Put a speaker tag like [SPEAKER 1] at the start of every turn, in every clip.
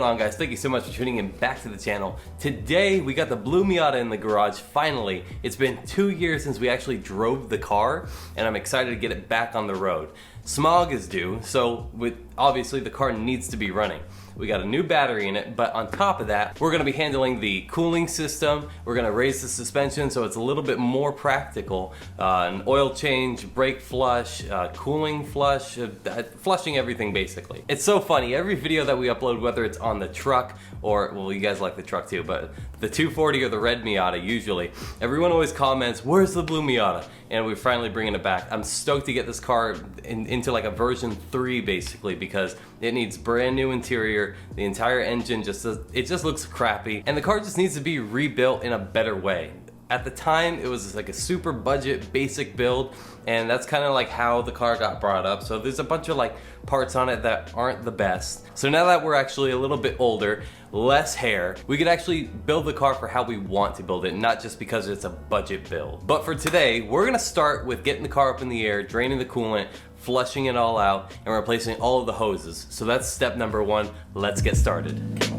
[SPEAKER 1] going on, guys? Thank you so much for tuning in back to the channel. Today we got the blue Miata in the garage finally. It's been 2 years since we actually drove the car and I'm excited to get it back on the road. Smog is due, so obviously the car needs to be running. We got a new battery in it, but on top of that, we're gonna be handling the cooling system. We're gonna raise the suspension so it's a little bit more practical. An oil change, brake flush, cooling flush, flushing everything basically. It's so funny, every video that we upload, whether it's on the truck or, well, you guys like the truck too, but the 240 or the red Miata usually, everyone always comments, where's the blue Miata? And we're finally bringing it back. I'm stoked to get this car into like a version 3 basically, because it needs brand new interior. The entire engine just looks crappy, and the car just needs to be rebuilt in a better way. At the time, it was like a super budget basic build, and that's kind of like how the car got brought up. So there's a bunch of like parts on it that aren't the best. So now that we're actually a little bit older, less hair, we could actually build the car for how we want to build it, not just because it's a budget build. But for today, we're gonna start with getting the car up in the air, draining the coolant, flushing it all out, and replacing all of the hoses. So that's step number 1. Let's get started.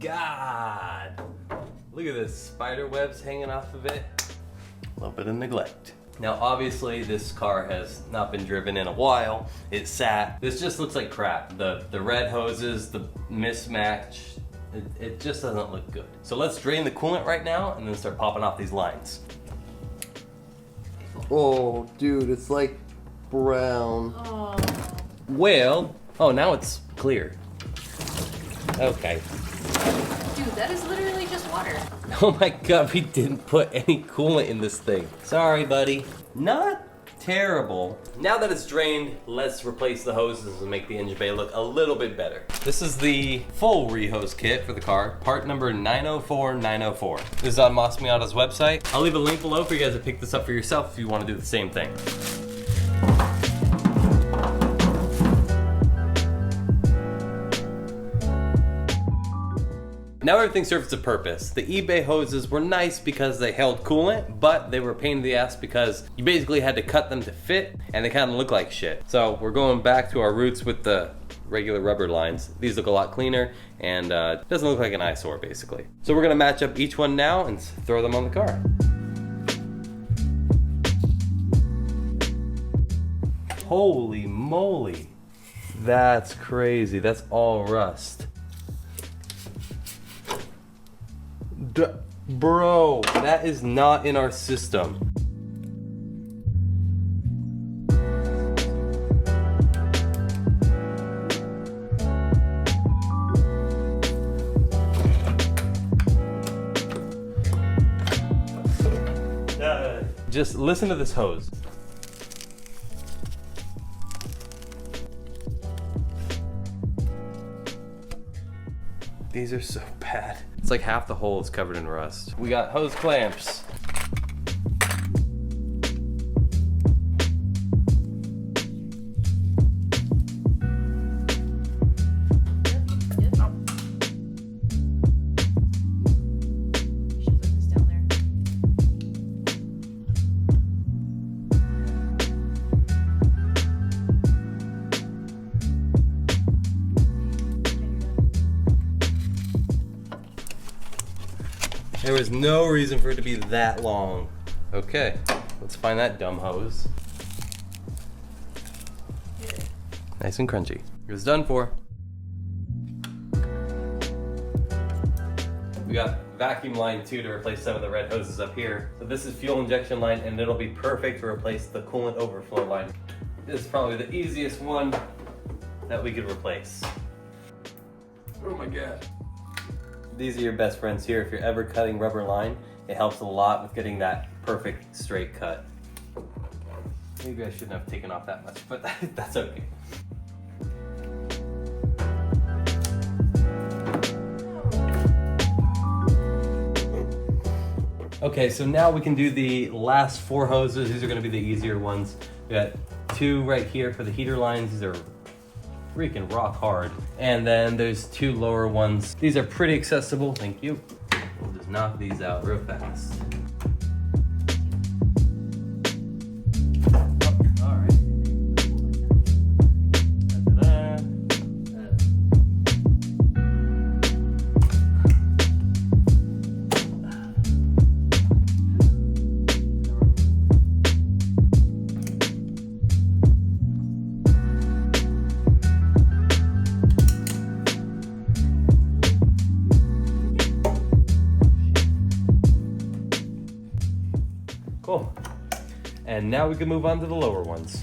[SPEAKER 1] God, look at this, spider webs hanging off of it. A little bit of neglect. Now obviously this car has not been driven in a while. It sat. This just looks like crap. The red hoses, the mismatch, it just doesn't look good. So let's drain the coolant right now and then start popping off these lines.
[SPEAKER 2] Oh, dude, it's like brown.
[SPEAKER 3] Oh.
[SPEAKER 1] Well, oh, now it's clear. Okay.
[SPEAKER 3] Dude, that is literally just water.
[SPEAKER 1] Oh my god, we didn't put any coolant in this thing. Sorry, buddy. Not terrible. Now that it's drained, let's replace the hoses and make the engine bay look a little bit better. This is the full rehose kit for the car, part number 904904. This is on Mazda Miata's website. I'll leave a link below for you guys to pick this up for yourself if you want to do the same thing. Now everything serves a purpose. The eBay hoses were nice because they held coolant, but they were a pain in the ass because you basically had to cut them to fit, and they kind of look like shit. So we're going back to our roots with the regular rubber lines. These look a lot cleaner, and it doesn't look like an eyesore basically. So we're gonna match up each one now and throw them on the car. Holy moly. That's crazy, that's all rust. Bro, that is not in our system. Just listen to this hose. These are so bad. It's like half the hole is covered in rust. We got hose clamps. There was no reason for it to be that long. Okay, let's find that dumb hose. Nice and crunchy. It was done for. We got vacuum line too to replace some of the red hoses up here. So this is fuel injection line, and it'll be perfect to replace the coolant overflow line. This is probably the easiest one that we could replace. Oh my god. These are your best friends here. If you're ever cutting rubber line, it helps a lot with getting that perfect straight cut. Maybe I shouldn't have taken off that much, but that's okay. Okay, so now we can do the last 4 hoses. These are gonna be the easier ones. We got 2 right here for the heater lines. These are freaking rock hard. And then there's 2 lower ones. These are pretty accessible, thank you. We'll just knock these out real fast. All right. Cool. And now we can move on to the lower ones.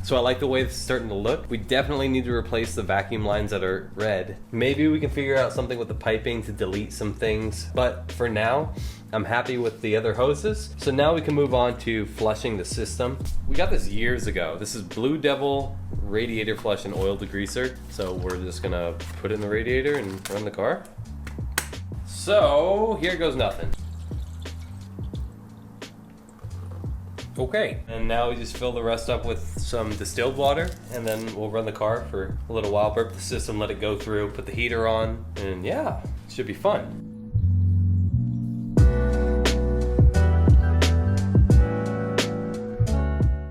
[SPEAKER 1] So I like the way it's starting to look. We definitely need to replace the vacuum lines that are red. Maybe we can figure out something with the piping to delete some things. But for now, I'm happy with the other hoses. So now we can move on to flushing the system. We got this years ago. This is Blue Devil radiator flush and oil degreaser. So we're just gonna put it in the radiator and run the car. So here goes nothing. Okay, and now we just fill the rest up with some distilled water, and then we'll run the car for a little while, burp the system, let it go through, put the heater on, and yeah, it should be fun.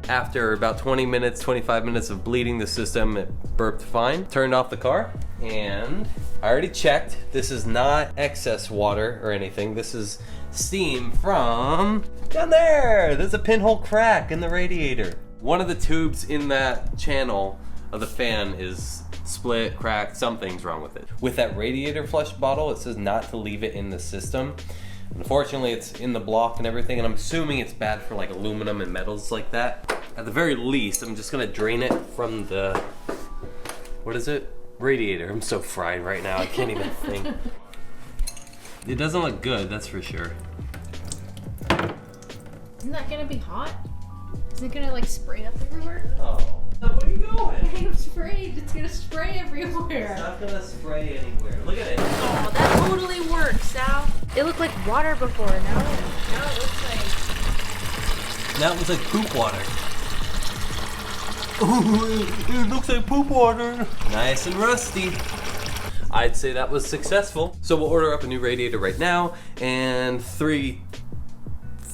[SPEAKER 1] After about 20 minutes, 25 minutes of bleeding the system, it burped fine. Turned off the car, and I already checked. This is not excess water or anything. This is steam from down there. There's a pinhole crack in the radiator. One of the tubes in that channel of the fan is split, cracked, something's wrong with it. With that radiator flush bottle, it says not to leave it in the system. Unfortunately, it's in the block and everything, and I'm assuming it's bad for like aluminum and metals like that. At the very least, I'm just gonna drain it from the, what is it? Radiator. I'm so fried right now, I can't even think. It doesn't look good, that's for sure.
[SPEAKER 3] Isn't that gonna be hot? Is it gonna like spray up everywhere?
[SPEAKER 1] Oh, where are you going?
[SPEAKER 3] I'm afraid it's gonna spray everywhere.
[SPEAKER 1] It's not gonna spray anywhere. Look at it.
[SPEAKER 3] Oh, that totally works, Sal. It looked like water before. Now it looks like...
[SPEAKER 1] That was like poop water. It looks like poop water. Nice and rusty. I'd say that was successful. So we'll order up a new radiator right now. And 3,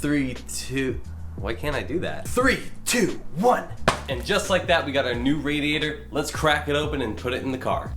[SPEAKER 1] 2, why can't I do that? 3, 2, 1. And just like that, we got our new radiator. Let's crack it open and put it in the car.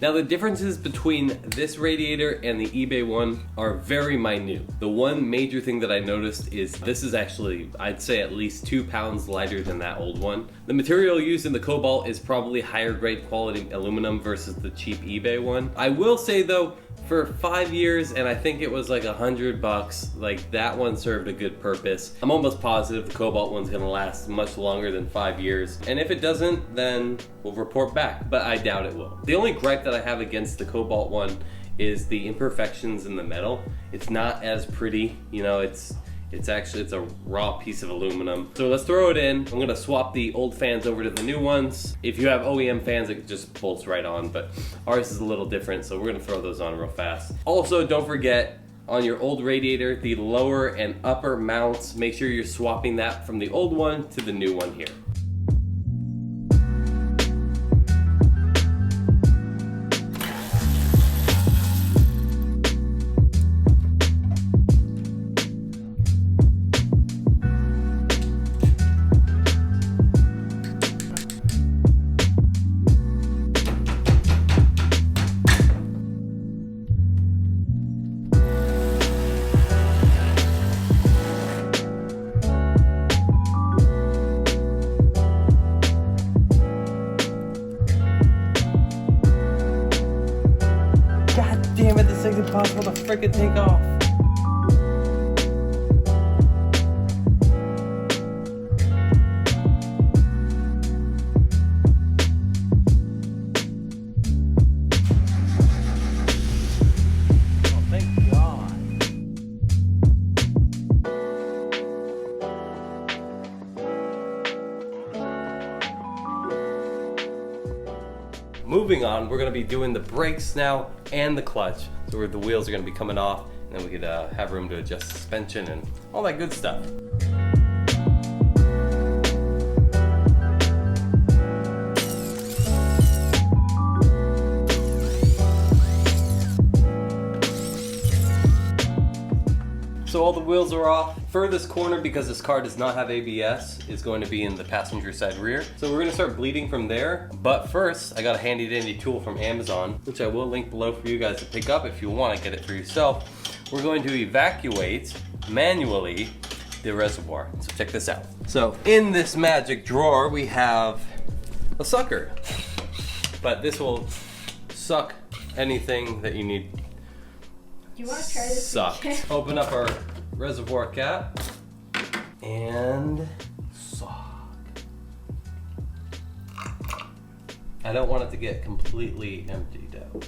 [SPEAKER 1] Now the differences between this radiator and the eBay one are very minute. The one major thing that I noticed is this is actually, I'd say at least 2 pounds lighter than that old one. The material used in the Cobalt is probably higher grade quality aluminum versus the cheap eBay one. I will say though, for 5 years, and I think it was like $100, like that one served a good purpose. I'm almost positive the Cobalt one's gonna last much longer than 5 years. And if it doesn't, then we'll report back, but I doubt it will. The only gripe that I have against the Cobalt one is the imperfections in the metal. It's not as pretty, you know, it's a raw piece of aluminum. So let's throw it in. I'm gonna swap the old fans over to the new ones. If you have OEM fans, it just bolts right on, but ours is a little different, so we're gonna throw those on real fast. Also, don't forget, on your old radiator, the lower and upper mounts, make sure you're swapping that from the old one to the new one here. thing's impossible to freaking take off. Moving on, we're going to be doing the brakes now and the clutch. So where the wheels are going to be coming off, and then we could have room to adjust suspension and all that good stuff. So all the wheels are off. Furthest corner, because this car does not have ABS, is going to be in the passenger side rear. So we're gonna start bleeding from there. But first, I got a handy dandy tool from Amazon, which I will link below for you guys to pick up if you wanna get it for yourself. We're going to evacuate manually the reservoir. So check this out. So in this magic drawer, we have a sucker. But this will suck anything that you need.
[SPEAKER 3] Do you want to try this?
[SPEAKER 1] Suck. Open up our reservoir cap and suck. I don't want it to get completely emptied out.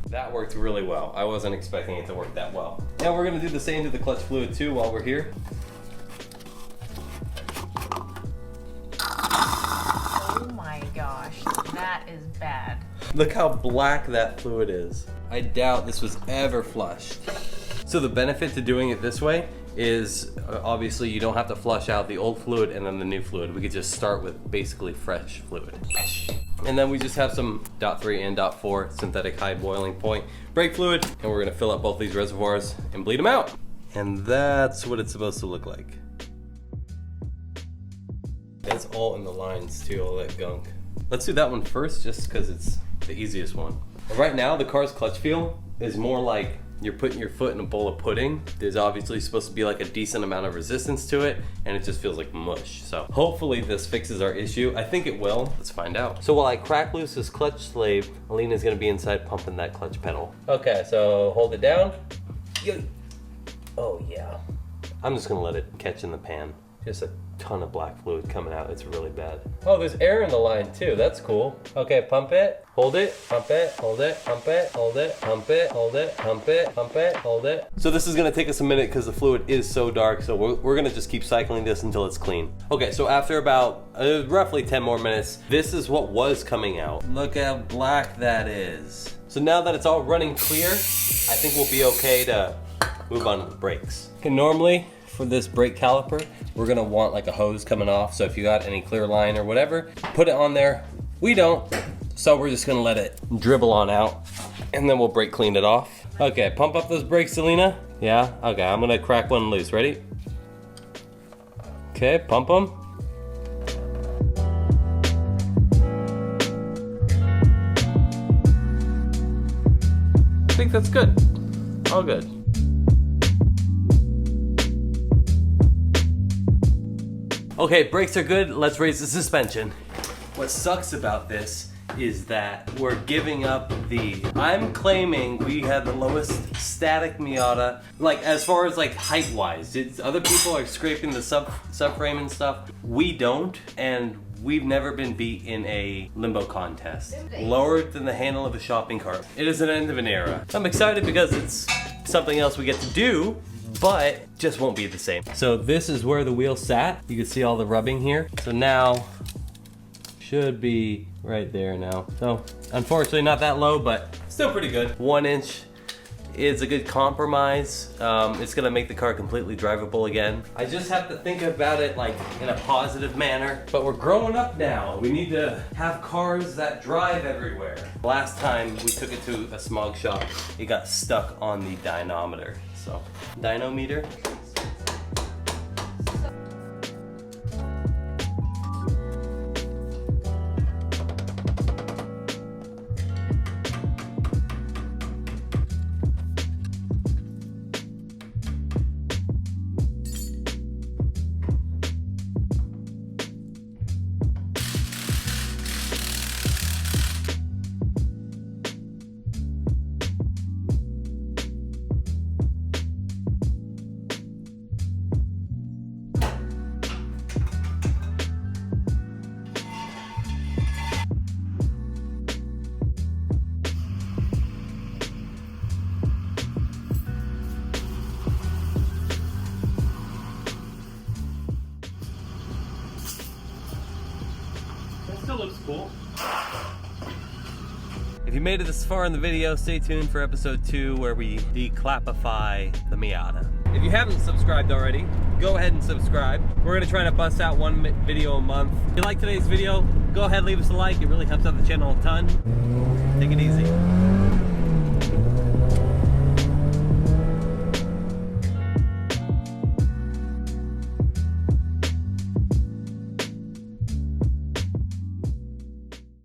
[SPEAKER 1] That worked really well. I wasn't expecting it to work that well. Now we're gonna do the same to the clutch fluid too while we're here.
[SPEAKER 3] Oh my gosh, that is bad.
[SPEAKER 1] Look how black that fluid is. I doubt this was ever flushed. So the benefit to doing it this way is obviously you don't have to flush out the old fluid and then the new fluid. We could just start with basically fresh fluid. And then we just have some .3 and .4 synthetic high boiling point brake fluid, and we're gonna fill up both these reservoirs and bleed them out. And that's what it's supposed to look like. That's all in the lines too, all that gunk. Let's do that one first just because it's the easiest one. Right now, the car's clutch feel is more like you're putting your foot in a bowl of pudding. There's obviously supposed to be like a decent amount of resistance to it, and it just feels like mush. So hopefully this fixes our issue. I think it will. Let's find out. So while I crack loose this clutch slave, Alina's gonna be inside pumping that clutch pedal. Okay, so hold it down. Oh yeah. I'm just gonna let it catch in the pan. Just a ton of black fluid coming out. It's really bad. Oh, there's air in the line too. That's cool. Okay, pump it, hold it, pump it, hold it, pump it, hold it, pump it, hold it, pump it, pump it, hold it. So this is gonna take us a minute because the fluid is so dark. So we're gonna just keep cycling this until it's clean. Okay, so after about roughly 10 more minutes, this is what was coming out. Look how black that is. So now that it's all running clear, I think we'll be okay to move on to the brakes. Okay, normally, for this brake caliper, we're gonna want like a hose coming off. So if you got any clear line or whatever, put it on there. We don't, so we're just gonna let it dribble on out, and then we'll brake clean it off. Okay, pump up those brakes, Selena. Yeah, okay, I'm gonna crack one loose. Ready? Okay, pump them. I think that's good. All good. Okay, brakes are good, let's raise the suspension. What sucks about this is that we're giving up I'm claiming we had the lowest static Miata, like as far as like height wise. Other people are scraping the subframe and stuff. We don't, and we've never been beat in a limbo contest. Lower than the handle of a shopping cart. It is an end of an era. I'm excited because it's something else we get to do, but just won't be the same. So this is where the wheel sat. You can see all the rubbing here. So now, should be right there now. So unfortunately not that low, but still pretty good. 1 inch is a good compromise. It's gonna make the car completely drivable again. I just have to think about it like in a positive manner, but we're growing up now. We need to have cars that drive everywhere. Last time we took it to a smog shop, it got stuck on the dynometer. So, dynometer. still looks cool. If you made it this far in the video, stay tuned for episode 2 where we declappify the Miata. If you haven't subscribed already, go ahead and subscribe. We're gonna try to bust out one video a month. If you like today's video, go ahead, leave us a like. It really helps out the channel a ton. Take it easy.